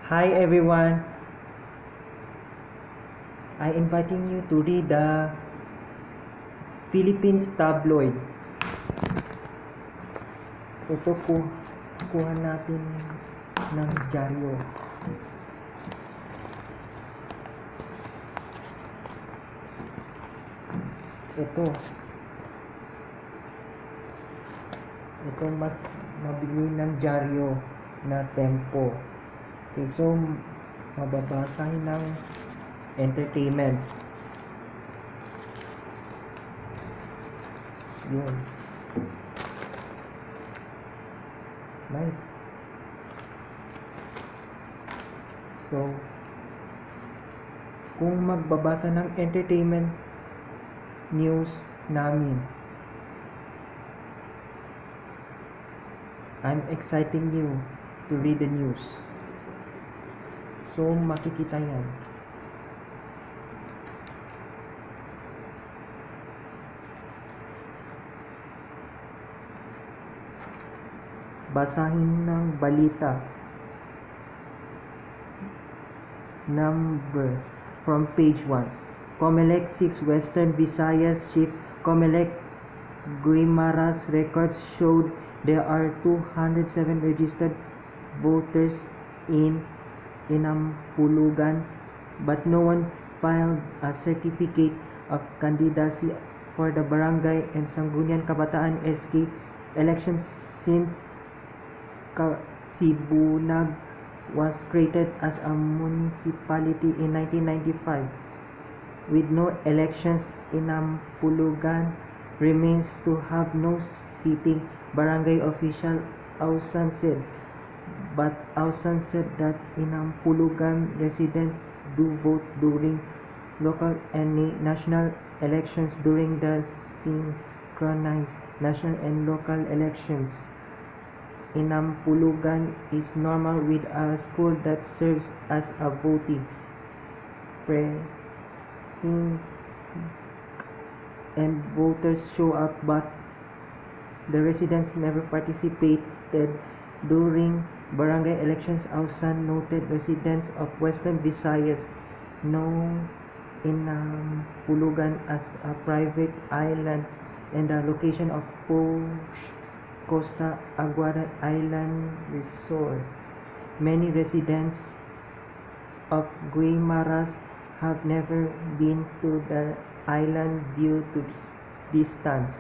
Hi everyone, I inviting you to read the Philippines tabloid. Ito kuha natin ng dyaryo. Ito mas mabili ng dyaryo na Tempo. Okay, so mababasahin ng entertainment. Yun. Nice. So, kung magbabasa ng entertainment news namin, I'm exciting you to read the news. So, makikita yan. Basahin ng balita. Number from page 1. Comelec 6 Western Visayas Chief Comelec Guimaras records showed there are 207 registered voters in Inampulugan, but no one filed a certificate of candidacy for the Barangay and Sangguniang Kabataan SK elections since Sibunag was created as a municipality in 1995. With no elections, Inampulugan remains to have no sitting barangay official. Ausan said, but Ausan said that Inampulugan residents do vote during local and national elections during the synchronized national and local elections. Inampulugan is normal with a school that serves as a voting precinct and voters show up, but the residents never participated during barangay elections. Ausan noted residents of Western Visayas know Inampulugan as a private island and the location of Costa Aguada Island Resort. Many residents of Guimaras have never been to the island due to distance.